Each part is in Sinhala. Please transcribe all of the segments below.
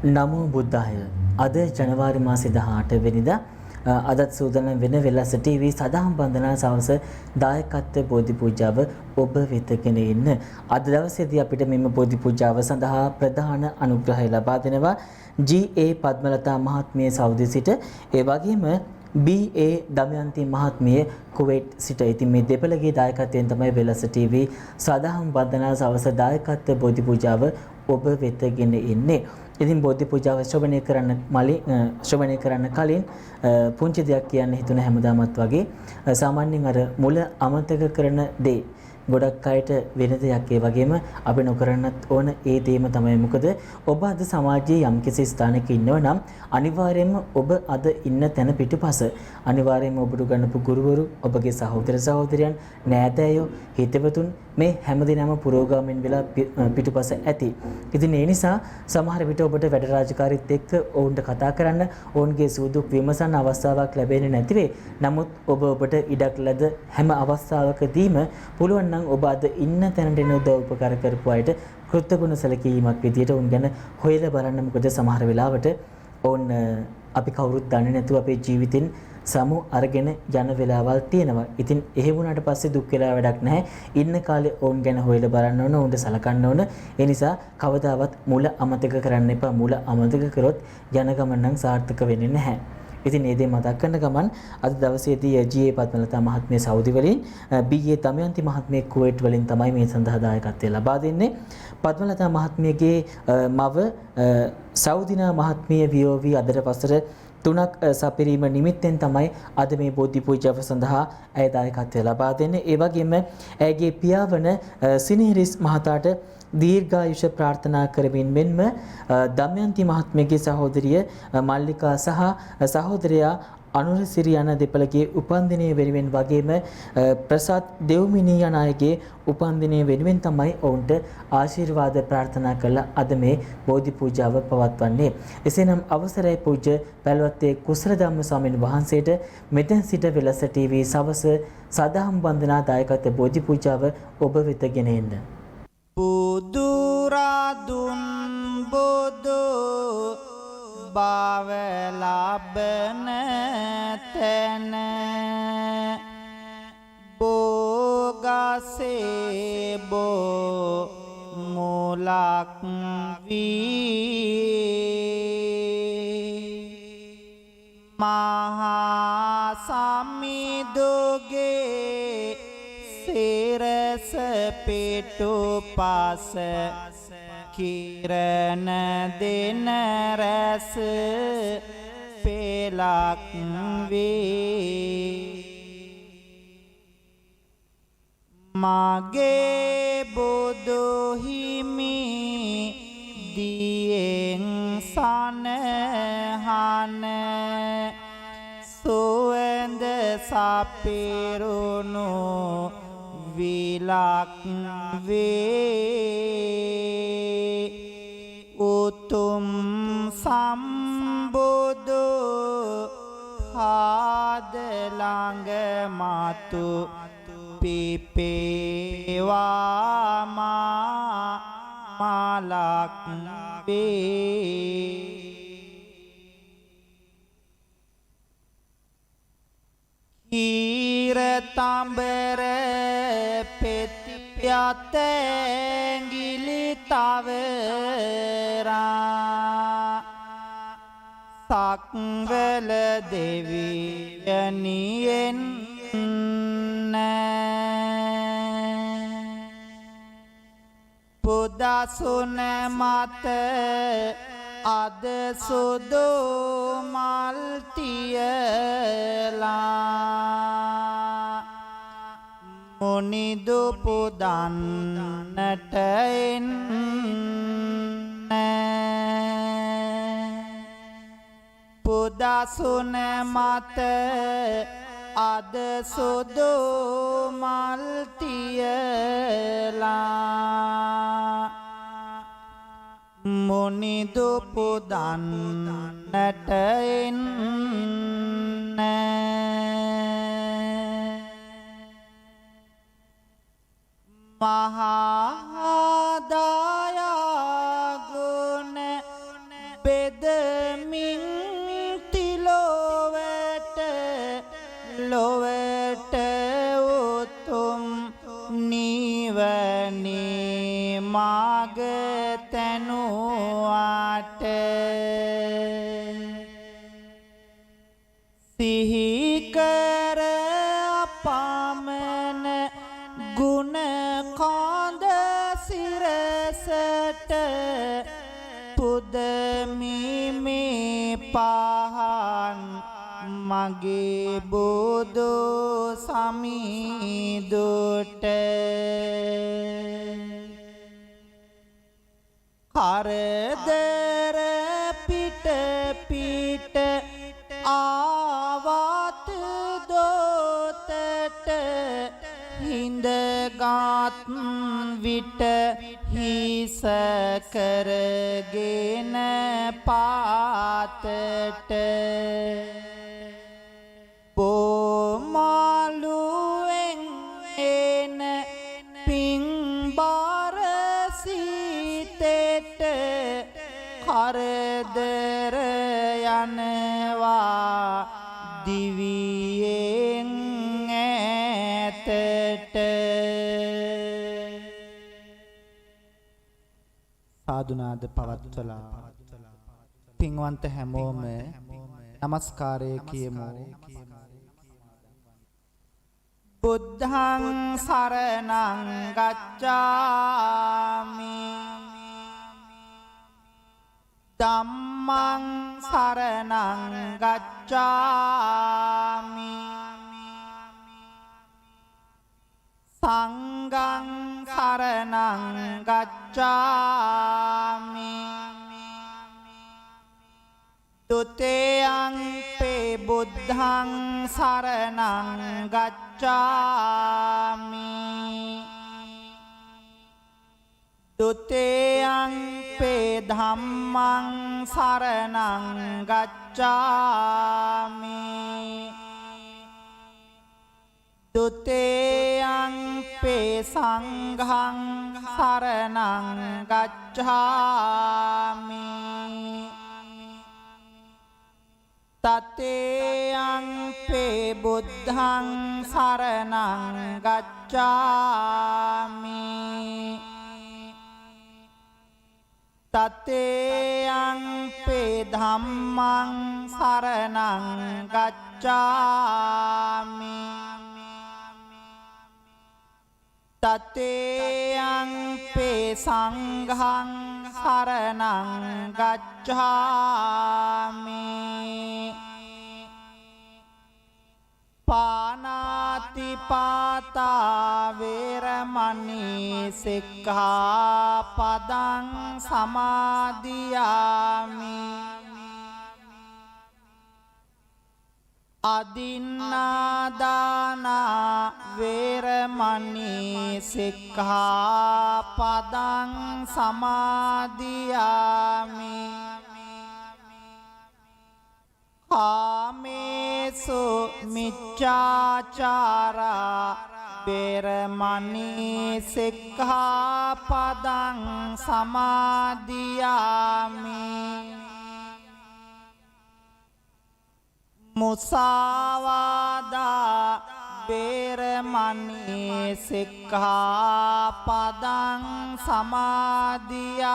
නමෝ බුද්ධාය. අද ජනවාරි මාසේ 18 වෙනිදා අදත් සූදානම් වෙන වෙලස ටීවී සදාම් වන්දනා සවස දායකත්ව බෝධි පූජාව ඔබ වෙතගෙන ඉන්න. අද දවසේදී අපිට මෙම බෝධි පූජාව සඳහා ප්‍රධාන අනුග්‍රහය ලබා දෙනවා ජී.ඒ. පද්මලතා මහත්මිය සෞදි සිට, ඒ වගේම බී.ඒ. දමයන්ති මහත්මිය කුවේට් සිට. ඉතින් මේ දෙපළගේ දායකත්වයෙන් තමයි වෙලස ටීවී සදාම් වන්දනා සවස දායකත්ව බෝධි පූජාව ඔබ වෙතගෙන ඉන්නේ. ඉතින් බෝධි පූජාව ශ්‍රවණය කරන්න කලින් පුංචි දෙයක් කියන්න හිතුන හැමදාමත් වගේ. සාමාන්‍යයෙන් අර මුල අමතක කරන දේ ගොඩක් අයට වෙන දෙයක්. ඒ වගේම අපි නොකරන්නත් ඕන ඒ දේම තමයි. මොකද ඔබ අද සමාජයේ යම්කිසි ස්ථානයක ඉන්නව නම් අනිවාර්යයෙන්ම ඔබ අද ඉන්න තැන පිටුපස අනිවාර්යයෙන්ම ඔබට ගන්නපු ගුරුවරු, ඔබගේ සහෝදර සහෝදරයන්, නෑදෑයෝ, හිතවතුන් මේ හැමදෙනාම පුරෝගාමීන් වෙලා පිටුපස ඇති. ඉතින් ඒ නිසා සමහර විට ඔබට වැඩ රාජකාරීත් එක්ක ඔවුන්ට කතා කරන්න, ඔවුන්ගේ සූදුක් විමසන්න අවස්ථාවක් ලැබෙන්නේ නැති වෙයි. නමුත් ඔබට ඉඩක් ලැබ හැම අවස්ථාවකදීම පුළුවන් නම් ඔබ අද ඉන්න තැනට එන උදව් උපකාර කරපු අයට කෘතගුණ සැලකීමක් විදියට ඔවුන් ගැන හොයලා බලන්න. මොකද සමහර වෙලාවට ඔවුන් අපි කවුරුත් දන්නේ නැතුව අපේ ජීවිතින් සමු අරගෙන යන වෙලාවල් තියෙනවා. ඉතින් එහෙ වුණාට පස්සේ දුක් වෙලා වැඩක් නැහැ. ඉන්න කාලේ ඔවුන් ගැන හොයලා බලන්න ඕන, ඔවුන්ට සලකන්න ඕන. ඒ නිසා කවදාවත් මුල අමතක කරන්න එපා. මුල අමතක කරොත් යන ගමන නම් සාර්ථක වෙන්නේ නැහැ. ඉතින් මේ දේ මතක් කරන ගමන් අද දවසේදී ජී.ඒ. පද්මලතා මහත්මිය සෞදි වලින්, බී.ඒ. දමයන්ති මහත්මිය කුවේට් වලින් තමයි මේ සඳහා දායකත්වය ලබා දෙන්නේ. පද්මලතා මහත්මියගේ මව සෞදිනා මහත්මිය වියෝවී අදට වසර 3ක් සපිරීම නිමිත්තෙන් තමයි අද මේ බෝධි පූජාව සඳහා ඇය දායකත්වය ලබා දෙන්නේ. ඒ වගේම ඇයගේ පියාවන සිනේරිස් මහතාට දීර්ඝායුෂ ප්‍රාර්ථනා කරමින් මෙන්ම දමයන්ති මහත්මියගේ සහෝදරිය මල්ලිකා සහ සහෝදරයා අනුරසිරි යන දෙපළගේ උපන්දිනය වෙනුවෙන් වගේම ප්‍රසාද් දෙව්මිනී යන අයගේ උපන්දිනය වෙනුවෙන් තමයි ඔවුන්ට ආශිර්වාද ප්‍රාර්ථනා කළ අද මේ බෝධි පූජාව පවත්වන්නේ. එසේනම් අවසරයි පූජ්‍ය පැලවත්තේ කුසල ධම්ම ස්වාමීන් වහන්සේට මෙතෙන් සිට වෙලස ටීවී සවස සදාම් වන්දනා දායකත්ව බෝධි පූජාව ඔබ වෙත ගෙන එන්න. බුදුරදුන් බුදු බව ලබන තැන බෝගසේ බෝ මුලක් වී මහා සමිදුගේ සිරස පිටුපස කිරණ දෙන රැස් පෙලක් වේ මගේ බුදු හිමි දියෙන් සනහන සුවඳ සපිරුණු විලක් වේ උතුම් සම්බුදු පාද ළඟ මතු පිපේවා මලක් වේ කීර තඹර පෙති යතැඟිලි තවරා සක්වල දෙවියනියෙන් පුදසුන මත අද සුදු මල් තියලා මුනිදු පුදන්නට එන්න පුදසුන මත අද සුදු මල් තියලා මුනිදු පුදන්නට එන්න මහා දයා ගුණ මගේ බුදු සමිඳුට කරදර පිට පිට ආවත් දෝතට හිඳගත් විට හිස කරගෙන පාතට බොමාලුවෙන් එන පිංබර සිතෙට කරදර යනවා දිවියෙන් ඈතට සාදුනාද පවත්වලා පින්වන්ත හැමෝම නමස්කාරය කියමු. බුද්ධං සරණං ගච්ඡාමි ධම්මං සරණං ගච්ඡාමි සංඝං සරණං ගච්ඡාමි තුතියං පේ බුද්ධං සරණං ගච්ඡාමි තුතියං පේ ධම්මං සරණං ගච්ඡාමි තුතියං පේ සංඝං සරණං ගච්ඡාමි තතේයං පේ බුද්ධං සරණං ගච්ඡාමි තතේයං පේ ධම්මං සරණං ගච්ඡාමි තතේයං පේ සංඝං සරණං ගච්ඡාමි පානාති පාතා වේරමණී සික්ඛාපදං සමාදියාමි අදින්නාදාන වේරමණී සික්ඛාපදං සමාදියාමි කාමේසු මිච්ඡාචාරා වේරමණී සික්ඛාපදං සමාදියාමි මුසාවාදා වේරමණී සික්ඛාපදං සමාදියාමි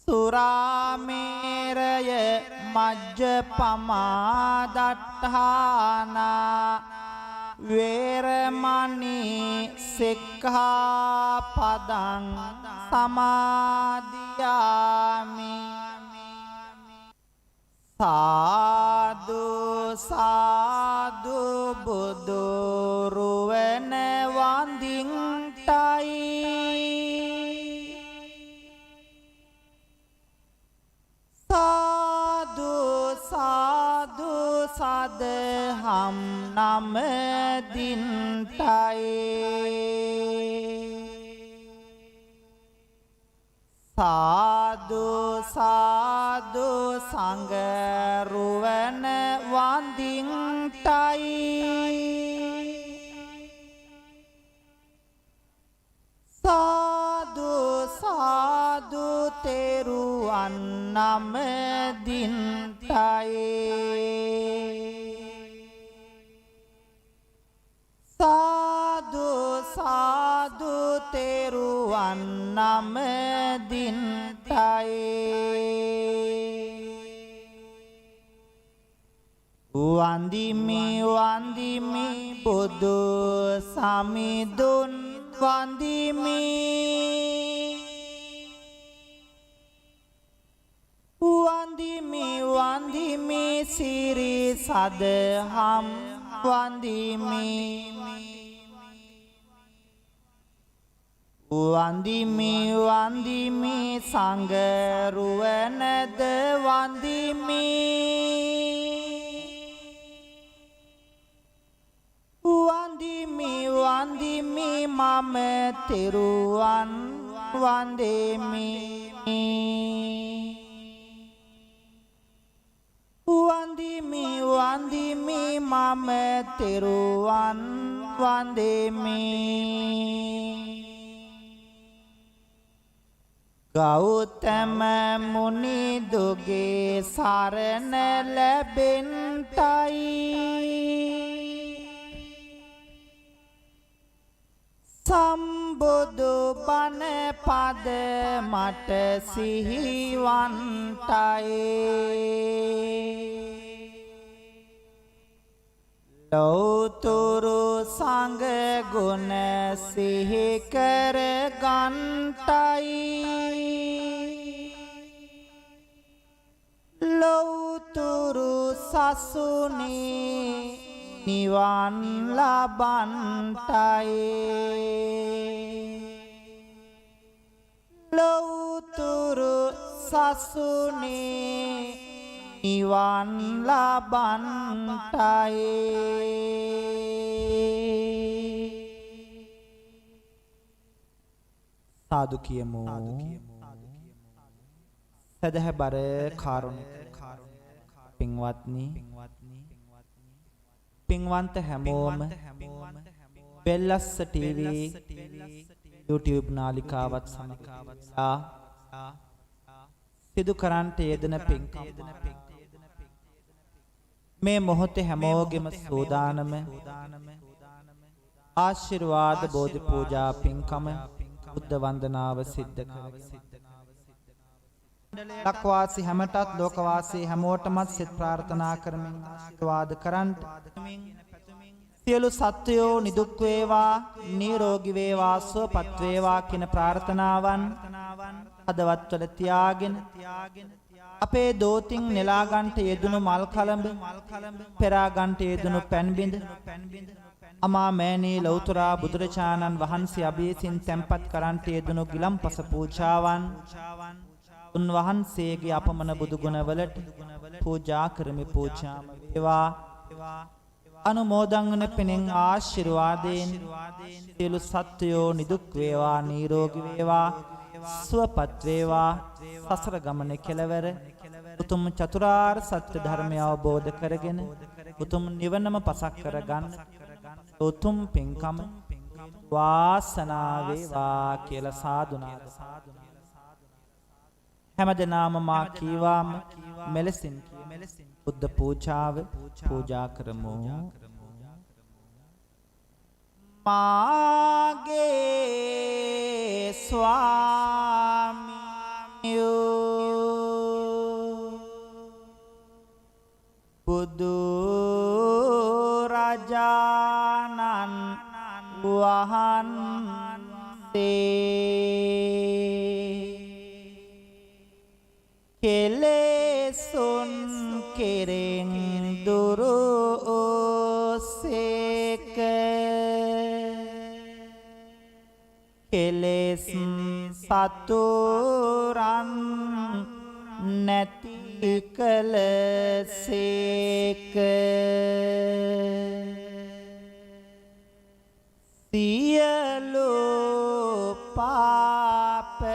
සුරාමේරය මජ්ජපමා දට්ඨානා වේරමණී සික්ඛාපදං සමාදියාමි සාදු සාදු බුදුරුවන වඳින්ටයි සාදු සාදු සදහම් නමදින්ටයි සාදු සාදු සංගරුවන වඳින්ටයි සාදු සාදු තෙරුවන් නමදින්ටයි සාදු සාදු තෙරුවන් නමදින්ටයි වන්දිමි වන්දිමි බුදු සමිඳුන් වන්දිමි වන්දිමි වන්දිමි සිරි සදහම් වන්දිමි වන්දිමි වන්දිමි සංගරුවනද වන්දිමි වන්දිමි වන්දිමි මම තෙරුවන් වන්දෙමි වන්දිමි වන්දිමි මම තෙරුවන් වන්දෙමි ගෞතම මුනි දුගේ සරණ ලැබෙන්ටයි සම්බුදු බණ පද මට සිහිවන්ටයි ලෞතුරු සංඝ ගුණ සිහි කර ගන්ටයි ලෞතුරු සසුනේ නිවන් ලබන්ටයි ලෞතුරු සසුනේ නිවන් ලබන්ටයි සාදු කියමු සදහබර කාරුණික පින්වත්නි පින්වන්ත හැමෝම බෙල්ලස්ස ටීවී YouTube නාලිකාවත් සමග සිදු කරන්ට යෙදෙන පින්කම් මේ මොහොතේ හැමෝගෙම සෝදානම ආශිර්වාද බෝධි පූජා පින්කම බුද්ධ වන්දනාව සිද්ධ කරගන්න ලක්වාසී හැමටත් ලෝකවාසී හැමෝටමත් සිත ප්‍රාර්ථනා කරමින් ආශිර්වාද කරන්ට සියලු සත්වයෝ නිදුක් වේවා නිරෝගී වේවා සුවපත් වේවා කියන ප්‍රාර්ථනාවන් හදවත්වල තියාගෙන අපේ දෝතින් නෙලා ගන්නට යෙදුණු මල් කලඹ පෙරා ගන්නට යෙදුණු පැන් බිඳ අමා මෑණී ලෞතර බුදුරජාණන් වහන්සේ අභියසින් තැන්පත් කරන්නට යෙදුණු ගිලම්පස පූජාවන් උන්වහන්සේගේ අපමණ බුදු ගුණවලට පූජා කරමි පූජාම වේවා අනුමෝදන් වන පිනෙන් ආශිර්වාදයෙන් සියලු සත්වයෝ නිදුක් වේවා නිරෝගී වේවා සුවපත් වේවා සසර ගමන කෙලවර උතුම් චතුරාර්ය සත්‍ය ධර්මය අවබෝධ කරගෙන උතුම් නිවනම පසක් කරගන්න උතුම් පින්කම වාසනාව වේවා කියලා සාදුනාද හැමදෙනාම මා කීවාම මෙලෙසින් බුද්ධ පූජාව පූජා කරමු මාගේ ස්වාමියෝ බුදු රජාණන් වහන්සේ කෙලෙසුන් කෙරෙන් දුරු සේක කෙලෙස් සතුරන් නැති කල සේක සියලු පාපයන්ගෙන්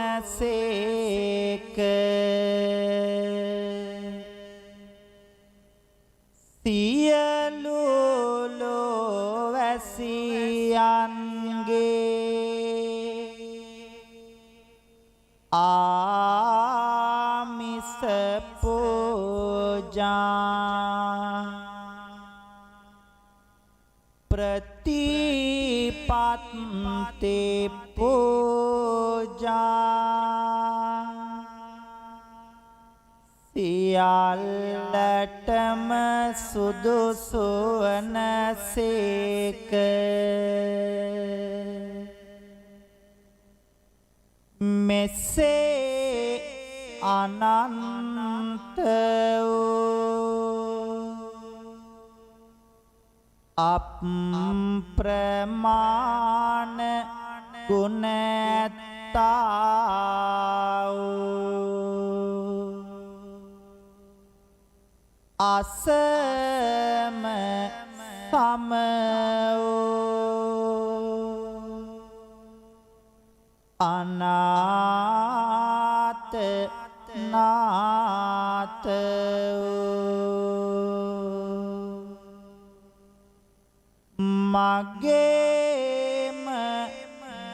මිදුනසේක සියලු ලෝවැසියන්ගේ ආමිස පූජා ප්‍රතිපත්ති පූජා සියල්ලටම සුදුසු වනසේක මෙසේ අනන්ත වූ අප්‍රමාණ ගුණතා වූ අසම සම වූ අනාත නාත මගේම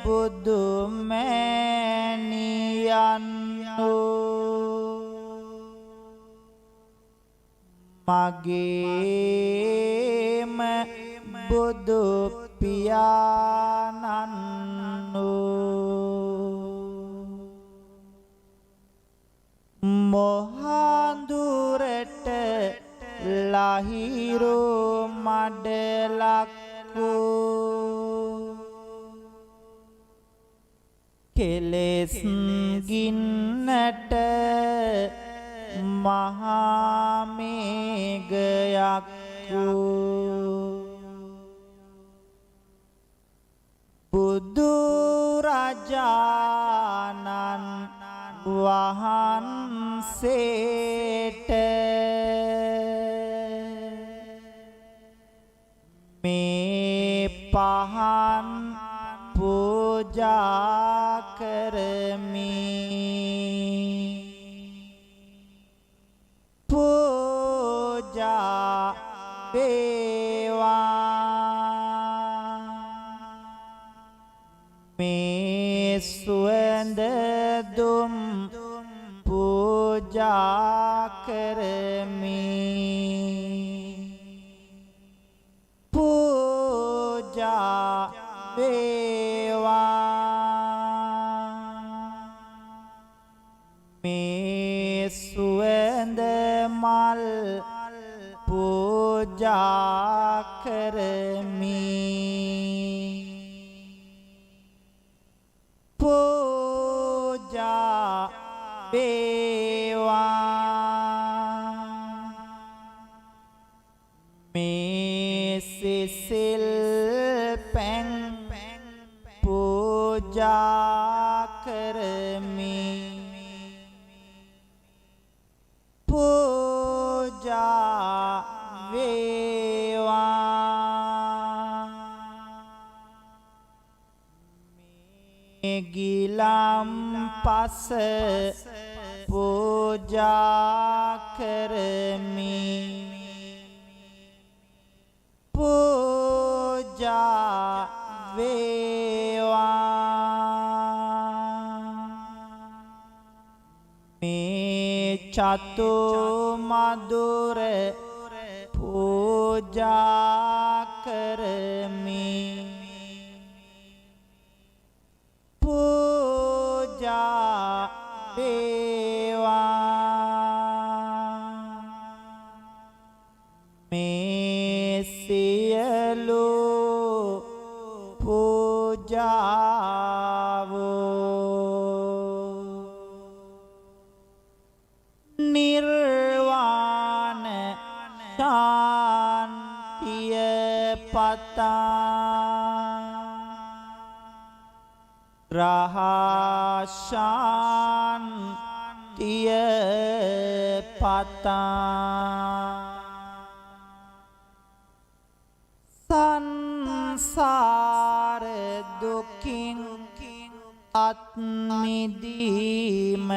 බුදු මෑණියන් මගේම බුදු පියාණන් මොහඳුරට ලහිරු මඩලක් කෙලෙස් ගින්නට මහා මේඝයක් බුදු රජාණන් වහන්සේට මේ පහන් පූජා කරමි පූජා වේවා මේ සුවඳ දුම් පූජා කරමි පූජා වේවා මේ සුවඳ මල් පූජා කරමි පූජා වේවා මේ සිසිල් පැන් පූජා කරමි පූජා වේවා මේ ගිලම් පස පූජා කරමි පූජා වේවා මේ චතු මధుර පූජා කරමි පූජා වේවා මේ සියලු පූජාවෝ නිර්වාණ ශාන්තිය පතා රහශාන්තිය පතා සංසාර දුකින් අත් මිදීම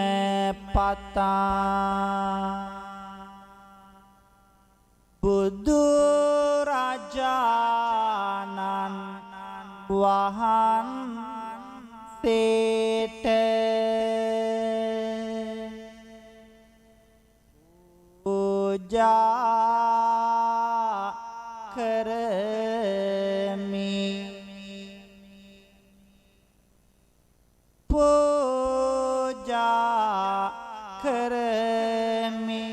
පතා බුදු රජාණන් වහන්සේට පූජා කරමි පූජා කරමි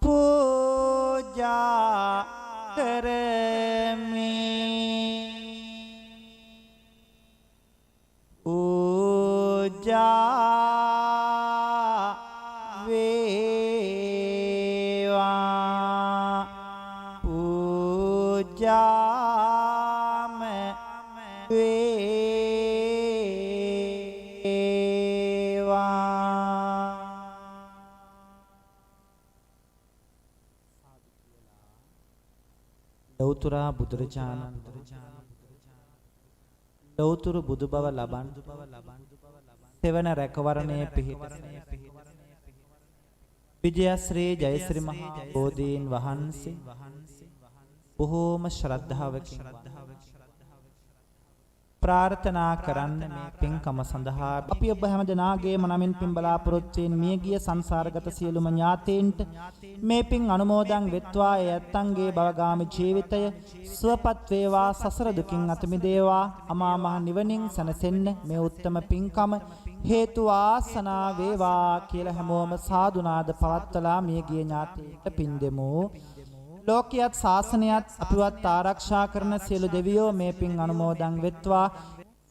පූජා කරමි පූජා වේවා පූජාම වේවා ලෞතර බුදුරජාණන් ලෞතර බුදු බව ලබන් සෙවන රැකවරණයේ පිහිට විජයශ්‍රී ජයශ්‍රී මහා බෝධීන් වහන්සේ බොහෝම ශ්‍රද්ධාවකින් ප්‍රාර්ථනා කරන්න මේ පින්කම සඳහා අපි ඔබ හැම දෙනාගේම නමින් පින් බලාපොරොත්තු වෙන මියගිය සංසාරගත සියලුම ඥාතීන්ට මේ පින් අනුමෝදන් වෙත්වා ඒ ඇත්තන්ගේ භවගාමී ජීවිතය සුවපත් වේවා සසර දුකින් අත මිදේවා අමා මහ නිවනින් සැනසෙන්න මේ උත්තම පින්කම හේතු ආසනා වේවා කියලා හැමෝම සාදුනාද පවත්වලා මියගිය ඥාතීන්ට පින් දෙමු. ලෝකියත් ශාසනයත් අපිවත් ආරක්ෂා කරන සියලු දෙවියෝ මේ පින් අනුමෝදන් වෙත්වා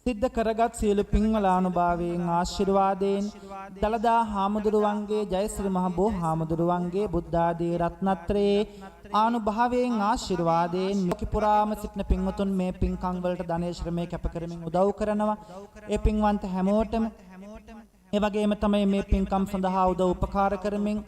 සිද්ධ කරගත් සියලු පින්වල අනුභවයෙන් ආශිර්වාදයෙන් දලදා හාමුදුරුවන්ගේ ජයශ්‍රී මහ බෝ හාමුදුරුවන්ගේ බුද්ධ ආදී රත්නත්‍රයේ ආනුභවයෙන් ආශිර්වාදයෙන් ලෝක පුරාම සිටින පින්වතුන් මේ පින්කම් වලට ධනය ශ්‍රමයේ කැප කරමින් උදව් කරනවා. ඒ පින්වන්ත හැමෝටම ඒ වගේම තමයි මේ පින්කම් සඳහා උදව් උපකාර කරමින්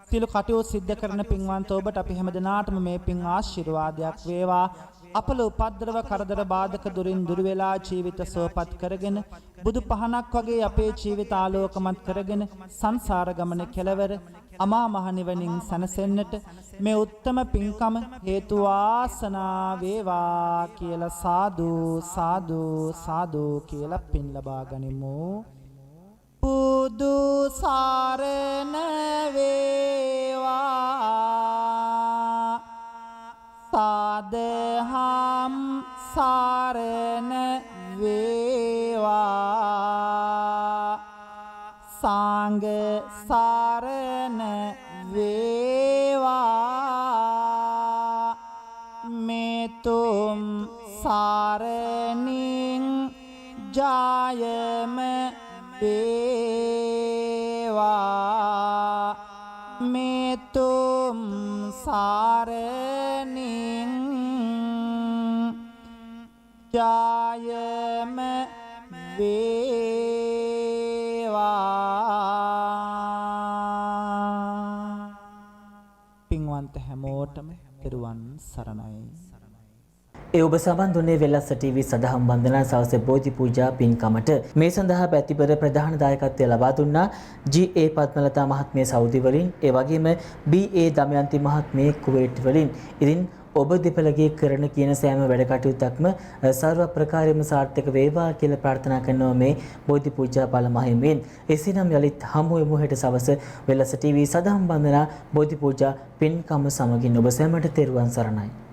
සියලු කටයුතු සිද්ධ කරන පින්වන්ත ඔබට අපි හැමදෙනාටම මේ පින් ආශිර්වාදයක් වේවා. අපල උපද්දරව කරදර බාධක දුරින් දුර වෙලා ජීවිත සුවපත් කරගෙන බුදු පහනක් වගේ අපේ ජීවිත ආලෝකමත් කරගෙන සංසාර ගමන කෙලවර අමා මහ නිවනින් සැනසෙන්නට මේ උත්තම පින්කම හේතු වාසනා වේවා කියලා සාදු සාදු සාදු කියලා පින් ලබා ගනිමු. බුදු සරණ වේවා සාදහම් සරණ වේවා සංඝ සරණ වේවා මෙතුම් සරණින් ජයම වේවා මෙතුම් සරණින් ජයම වේවා. පින්වන්ත හැමෝටම පෙරුවන් සරණයි. ඒ ඔබ සවන් දුන්නේ වෙලස්ස ටීවී සදහම් වන්දනා සවස බෝධි පූජා පින්කමට. මේ සඳහා පැතිබර ප්‍රධාන දායකත්වය ලබා දුන්නා ජී.ඒ. පද්මලතා මහත්මිය සෞදි වලින්, ඒ වගේම බී.ඒ. දමයන්ති මහත්මිය කුවේට් වලින්. ඉතින් ඔබ දෙපළගේ කරන කියන සෑම වැඩ කටයුත්තක්ම සර්ව ප්‍රකාරයෙන්ම සාර්ථක වේවා කියලා ප්‍රාර්ථනා කරනවා මේ බෝධි පූජා පළ මහිමෙන්. එසේනම් යලිත් හමු වෙමු හෙට සවස වෙලස්ස ටීවී සදහම් වන්දනා බෝධි පූජා පින්කම සමගින් ඔබ සැමට තෙරුවන් සරණයි.